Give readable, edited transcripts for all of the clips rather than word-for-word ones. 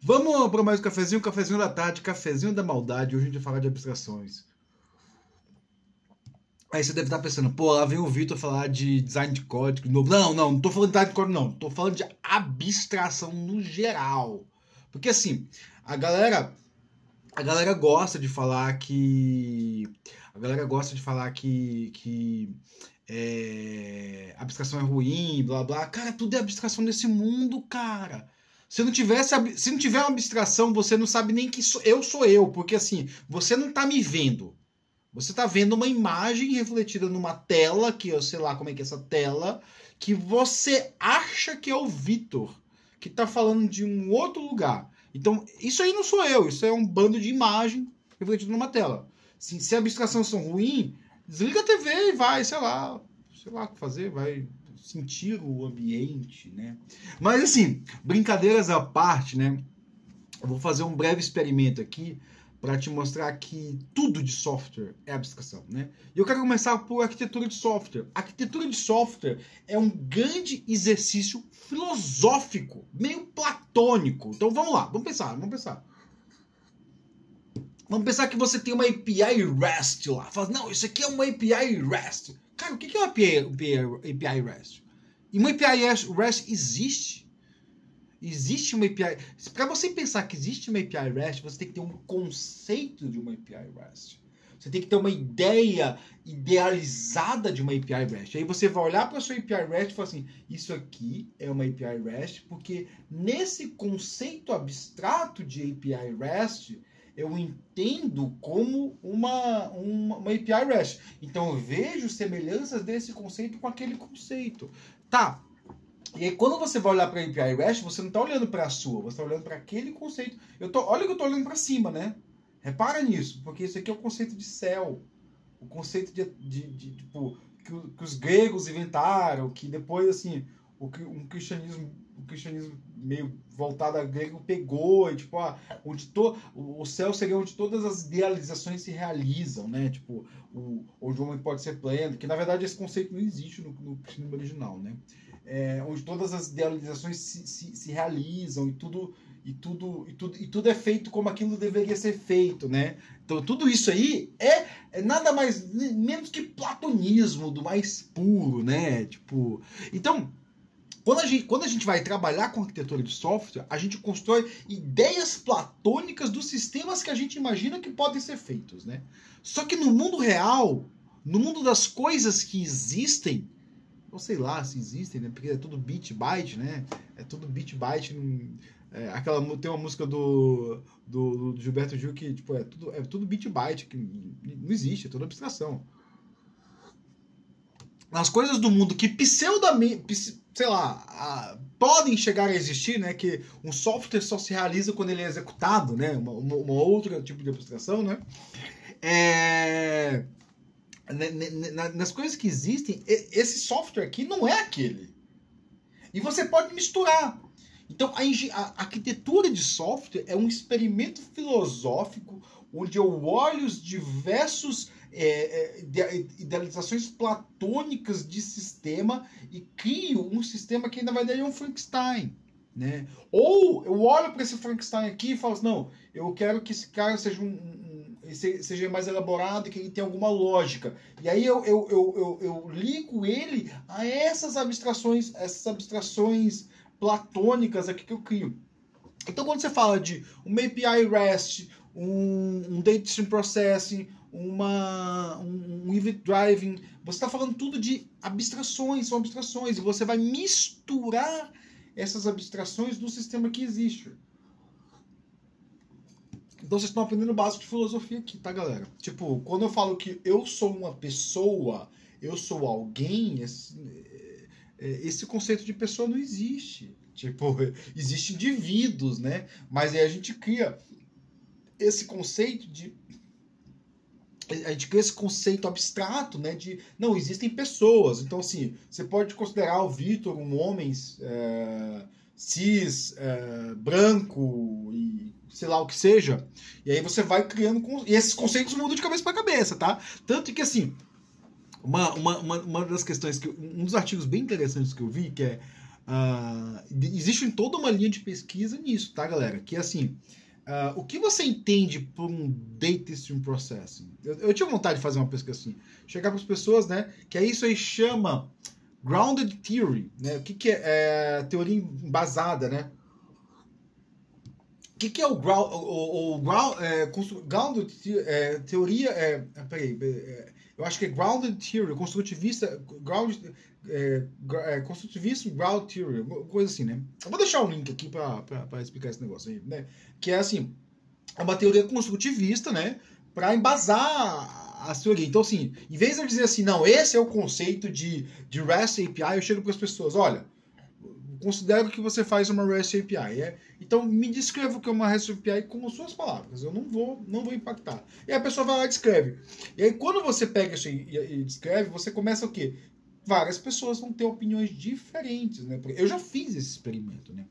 Vamos para mais um cafezinho da tarde, cafezinho da maldade. Hoje a gente vai falar de abstrações. Aí você deve estar pensando, pô, lá vem o Vitor falar de design de código de novo. Não tô falando de design de código, não. Tô falando de abstração no geral. Porque assim, a galera gosta de falar que... A galera gosta de falar que abstração é ruim, blá blá. Cara, tudo é abstração nesse mundo, cara. Se não tiver uma abstração, você não sabe nem que eu sou eu. Porque assim, você não tá me vendo. Você tá vendo uma imagem refletida numa tela, que eu sei lá como é que é essa tela, que você acha que é o Vitor, que tá falando de um outro lugar. Então, isso aí não sou eu, isso é um bando de imagem refletido numa tela. Se a abstração são ruim, desliga a TV e vai, sei lá o que fazer, vai sentir o ambiente, né? Mas assim, brincadeiras à parte, né? Eu vou fazer um breve experimento aqui para te mostrar que tudo de software é abstração, né? E eu quero começar por arquitetura de software. A arquitetura de software é um grande exercício filosófico, meio platônico. Então vamos lá, vamos pensar. Vamos pensar que você tem uma API REST lá. Fala, não, isso aqui é uma API REST. Cara, o que é uma API REST? E uma API REST existe. Existe uma API... Para você pensar que existe uma API REST, você tem que ter um conceito de uma API REST. Você tem que ter uma ideia idealizada de uma API REST. Aí você vai olhar para a sua API REST e falar assim, isso aqui é uma API REST, porque nesse conceito abstrato de API REST, eu entendo como uma API REST. Então eu vejo semelhanças desse conceito com aquele conceito. Tá. E aí, quando você vai olhar para a API REST, você não está olhando para a sua, você está olhando para aquele conceito. Olha que eu estou olhando para cima, né? Repara nisso, porque isso aqui é o conceito de céu. O conceito tipo, que os gregos inventaram, que depois, assim, o cristianismo meio voltado a grego pegou, e tipo, o céu seria onde todas as idealizações se realizam, né? Tipo, onde o homem pode ser pleno, que na verdade esse conceito não existe no cristianismo original, né? Onde todas as idealizações se realizam e tudo é feito como aquilo deveria ser feito, né? Então tudo isso aí é nada mais menos que platonismo do mais puro, né? Tipo, então quando a gente vai trabalhar com arquitetura de software, a gente constrói ideias platônicas dos sistemas que a gente imagina que podem ser feitos, né? Só que no mundo real, no mundo das coisas que existem, ou sei lá se existem, né? Porque é tudo bit byte, né? É tudo bit byte. Tem uma música do Gilberto Gil que tipo, é tudo bit byte, que não existe, é toda abstração. As coisas do mundo que sei lá, podem chegar a existir, né? Que um software só se realiza quando ele é executado, né? Uma outra tipo de abstração, né? Nas coisas que existem, esse software aqui não é aquele. E você pode misturar. Então, a arquitetura de software é um experimento filosófico onde eu olho os diversos idealizações platônicas de sistema e crio um sistema que na verdade é um Frankenstein, né? Ou eu olho para esse Frankenstein aqui e falo assim, não, eu quero que esse cara seja mais elaborado e que ele tenha alguma lógica. E aí eu ligo ele a essas abstrações platônicas aqui que eu crio. Então quando você fala de uma API REST, um Data Stream Processing, um Event Driving, você está falando tudo de abstrações, são abstrações, e você vai misturar essas abstrações do sistema que existe. Então vocês estão aprendendo o básico de filosofia aqui, tá, galera? Tipo, quando eu falo que eu sou uma pessoa, eu sou alguém, esse conceito de pessoa não existe. Tipo, existem indivíduos, né? Mas aí a gente cria esse conceito abstrato, né? De, não, existem pessoas. Então, assim, você pode considerar o Vitor um homem cis, branco e sei lá o que seja. E aí você vai criando... E esses conceitos mudam de cabeça para cabeça, tá? Tanto que, assim, uma das questões um dos artigos bem interessantes que eu vi, que é Existe toda uma linha de pesquisa nisso, tá, galera? Que assim, o que você entende por um Data Stream Processing? Eu tinha vontade de fazer uma pesquisa assim, chegar para as pessoas, né? Que é isso aí chama Grounded Theory, né? O que é teoria embasada, né? O que é o Grounded teoria? Peraí, eu acho que é Grounded Theory, construtivista, construtivismo Ground Theory, coisa assim, né? Eu vou deixar o link aqui para explicar esse negócio aí, né? Que é assim, é uma teoria construtivista, né? Para embasar a teoria. Então, assim, em vez de eu dizer assim, não, esse é o conceito de REST API, eu chego para as pessoas, olha, considero que você faz uma REST API. Então, me descreva o que é uma REST API com as suas palavras. Eu não vou impactar. E aí a pessoa vai lá e descreve. E aí, quando você pega isso e descreve, você começa o quê? Várias pessoas vão ter opiniões diferentes, né? Eu já fiz esse experimento, né?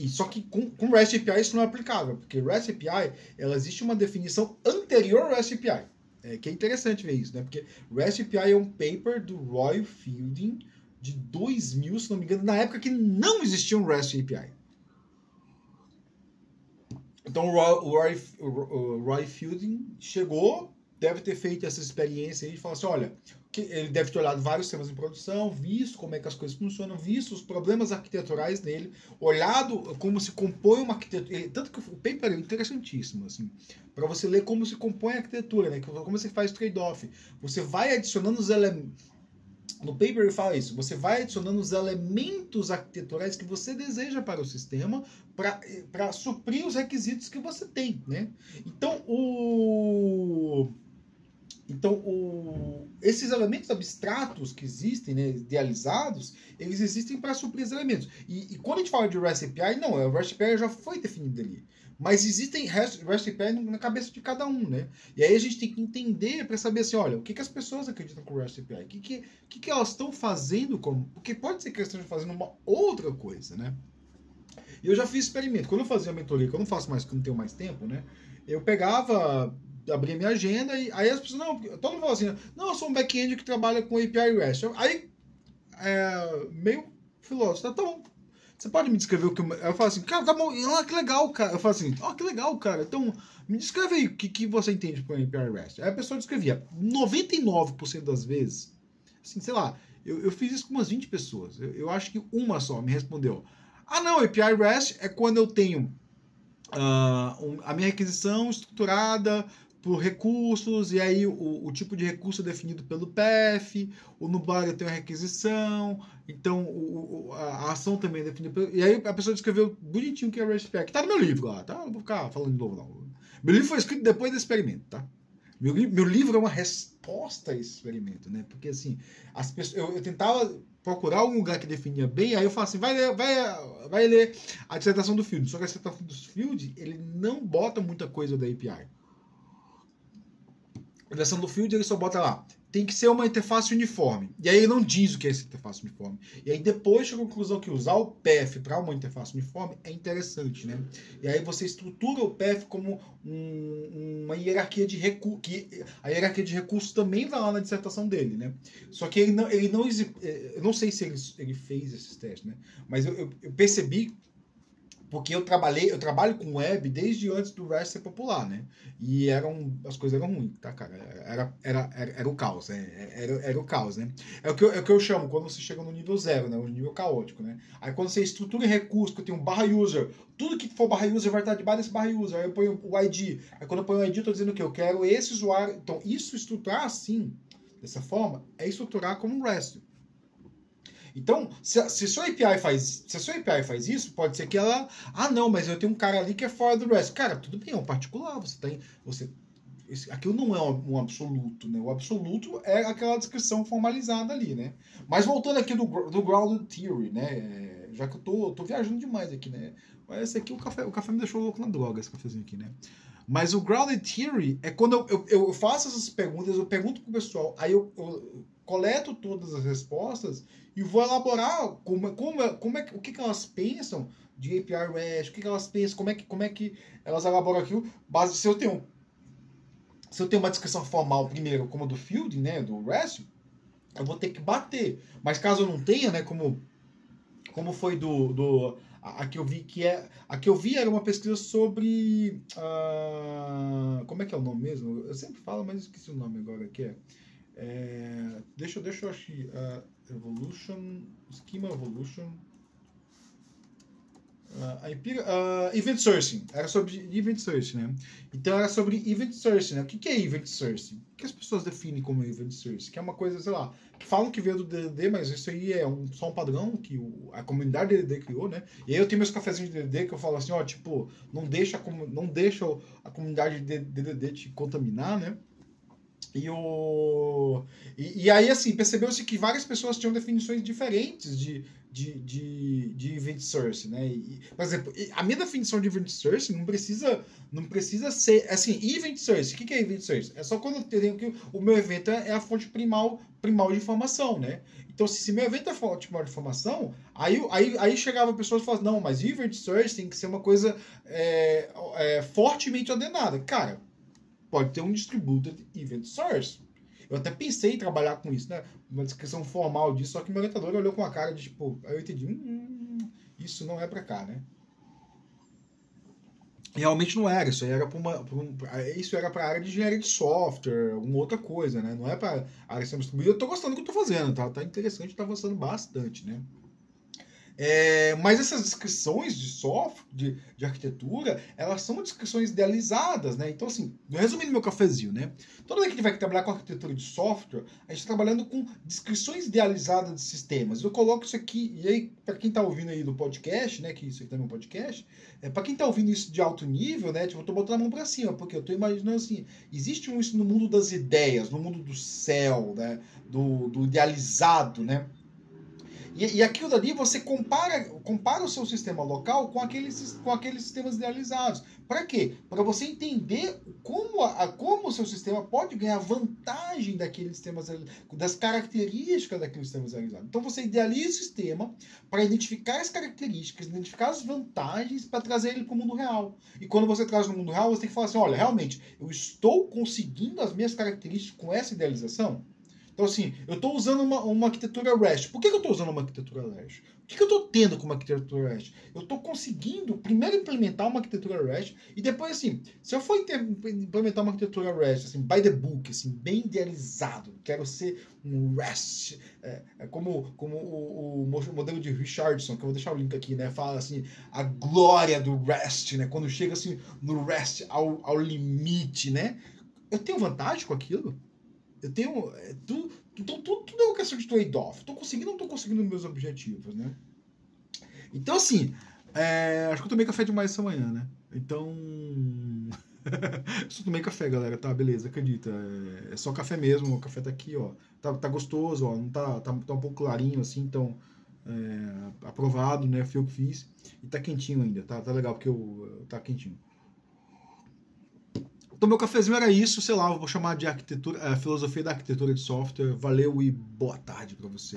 Só que com REST API isso não é aplicável, porque REST API, ela existe uma definição anterior ao REST API. Que é interessante ver isso, né? Porque REST API é um paper do Roy Fielding de 2000, se não me engano, na época que não existia um REST API. Então o Roy Fielding chegou, deve ter feito essa experiência aí e falou assim, olha, ele deve ter olhado vários sistemas em produção, visto como é que as coisas funcionam, visto os problemas arquiteturais dele, olhado como se compõe uma arquitetura. Tanto que o paper é interessantíssimo, assim, para você ler como se compõe a arquitetura, né? Como você faz trade-off. Você vai adicionando os elementos. No paper ele fala isso, você vai adicionando os elementos arquiteturais que você deseja para o sistema para suprir os requisitos que você tem, né? Esses elementos abstratos que existem, né, idealizados, eles existem para suprir esses elementos. E quando a gente fala de REST API, não, o REST API já foi definido ali. Mas existem REST API na cabeça de cada um, né? E aí a gente tem que entender para saber assim, olha, o que as pessoas acreditam com o REST API? O que elas estão fazendo como... Porque pode ser que elas estejam fazendo uma outra coisa, né? E eu já fiz experimento. Quando eu fazia a mentoria, que eu não faço mais, porque eu não tenho mais tempo, né? Eu pegava, abria minha agenda e aí as pessoas, não, todo mundo fala assim, não, eu sou um back-end que trabalha com API REST. Aí, meio filósofo, tá bom. Você pode me descrever o que eu falo assim, cara, tá bom, que legal, cara. Eu falo assim, que legal, cara. Então, me descreve aí o que você entende por API REST. Aí a pessoa descrevia 99% das vezes, assim, sei lá, eu fiz isso com umas 20 pessoas. Eu acho que uma só me respondeu. Não, API REST é quando eu tenho a minha requisição estruturada por recursos, e aí o tipo de recurso é definido pelo PF, o Nubank tem uma requisição, então a ação também é definida pelo... E aí a pessoa descreveu bonitinho que é REST API, que tá no meu livro lá, tá? Não vou ficar falando de novo, não. Meu livro foi escrito depois desse experimento, tá? Meu livro é uma resposta a esse experimento, né? Porque assim, as pessoas, eu tentava procurar algum lugar que definia bem, aí eu falo assim, vai ler a dissertação do Field. Só que a dissertação do Field, ele não bota muita coisa da API. A versão do Field, ele só bota lá, tem que ser uma interface uniforme. E aí ele não diz o que é essa interface uniforme. E aí depois chega a conclusão que usar o path para uma interface uniforme é interessante, né? E aí você estrutura o path como uma hierarquia de recursos. A hierarquia de recursos também vai lá na dissertação dele, né? Só que eu não sei se ele fez esses testes, né? Mas eu percebi, porque eu trabalho com web desde antes do REST ser popular, né? E as coisas eram ruins, tá, cara? Era o caos, era o caos, né? É o que eu chamo quando você chega no nível 0, né? O nível caótico, né? Aí quando você estrutura em recurso, que eu tenho um barra user, tudo que for barra user vai estar debaixo desse barra user. Aí eu ponho o ID. Aí quando eu ponho o ID, eu tô dizendo que eu quero esse usuário. Então, isso estruturar assim, dessa forma, é estruturar como um REST. Então, se a sua API faz isso, pode ser que ela... não, mas eu tenho um cara ali que é fora do REST. Cara, tudo bem, é um particular. Aquilo não é um absoluto, né? O absoluto é aquela descrição formalizada ali, né? Mas voltando aqui do Grounded Theory, né? Já que eu tô viajando demais aqui, né? Mas esse aqui, o café me deixou louco na droga, esse cafezinho aqui, né? Mas o Grounded Theory é quando eu faço essas perguntas, eu pergunto pro pessoal, aí eu coleto todas as respostas e vou elaborar o que elas pensam de API REST, o que elas pensam, como é que elas elaboram aquilo. Se eu tenho uma descrição formal primeiro, como a do Fielding, né, do REST, eu vou ter que bater. Mas caso eu não tenha, né, como como foi a que eu vi a que eu vi era uma pesquisa sobre como é que é o nome mesmo? Eu sempre falo, mas esqueci o nome agora que deixa eu achar Schema Evolution. Event Sourcing, era sobre Event Sourcing, né? Então era sobre Event Sourcing, né? O que é Event Sourcing? O que as pessoas definem como Event Sourcing? Que é uma coisa, sei lá, que falam que veio do DDD, mas isso aí é só um padrão que a comunidade DDD criou, né? E aí eu tenho meus cafezinhos de DDD que eu falo assim, ó, tipo, não deixa a comunidade de DDD te contaminar, né? E aí, assim, percebeu-se que várias pessoas tinham definições diferentes de event source, né? Por exemplo, a minha definição de event source não precisa ser, assim, event source. O que é event source? É só quando eu tenho que o meu evento é a fonte primal de informação, né? Então, se meu evento é a fonte primal de informação, aí chegava pessoas e falavam, não, mas event source tem que ser uma coisa fortemente ordenada. Cara, pode ter um distributed event source. Eu até pensei em trabalhar com isso, né? Uma descrição formal disso, só que meu orientador olhou com a cara de tipo, aí eu entendi, isso não é pra cá, né? Realmente não era, isso aí era isso era pra área de engenharia de software, alguma outra coisa, né? Não é pra área de sistema distribuído. Eu tô gostando do que eu tô fazendo, tá interessante, tá avançando bastante, né? Mas essas descrições de software, de arquitetura, elas são descrições idealizadas, né? Então, assim, resumindo meu cafezinho, né? Toda vez que a gente vai trabalhar com arquitetura de software, a gente está trabalhando com descrições idealizadas de sistemas. Eu coloco isso aqui, e aí, para quem está ouvindo aí do podcast, né? Que isso aqui também é um podcast, para quem está ouvindo isso de alto nível, né? Tipo, eu tô botando a mão para cima, porque eu tô imaginando assim, existe isso no mundo das ideias, no mundo do céu, né? Do idealizado, né? E aquilo dali você compara o seu sistema local com aqueles sistemas idealizados. Para quê? Para você entender como o seu sistema pode ganhar vantagem daqueles sistemas, das características daqueles sistemas idealizados. Então você idealiza o sistema para identificar as características, identificar as vantagens para trazer ele para o mundo real. E quando você traz no mundo real, você tem que falar assim, olha, realmente, eu estou conseguindo as minhas características com essa idealização? Então, assim, eu estou usando uma arquitetura REST. Por que eu estou usando uma arquitetura REST? O que eu estou tendo com uma arquitetura REST? Eu estou conseguindo, primeiro, implementar uma arquitetura REST e depois, assim, se eu for implementar uma arquitetura REST, assim, by the book, assim, bem idealizado, quero ser um REST, como o modelo de Richardson, que eu vou deixar o link aqui, né, fala, assim, a glória do REST, né, quando chega, assim, no REST ao limite, né? Eu tenho vantagem com aquilo? Eu tenho. Tudo é uma questão de trade-off. Estou conseguindo ou não estou conseguindo meus objetivos, né? Então, assim. Acho que eu tomei café demais essa manhã, né? Então. Só tomei café, galera. Tá, beleza, acredita. É só café mesmo. O café tá aqui, ó. Tá gostoso, ó. Não tá um pouco clarinho assim, então. Aprovado, né? Fui eu que fiz. E tá quentinho ainda. Tá legal, porque tá quentinho. Então, meu cafezinho era isso, sei lá, eu vou chamar de arquitetura, filosofia da arquitetura de software. Valeu e boa tarde para você.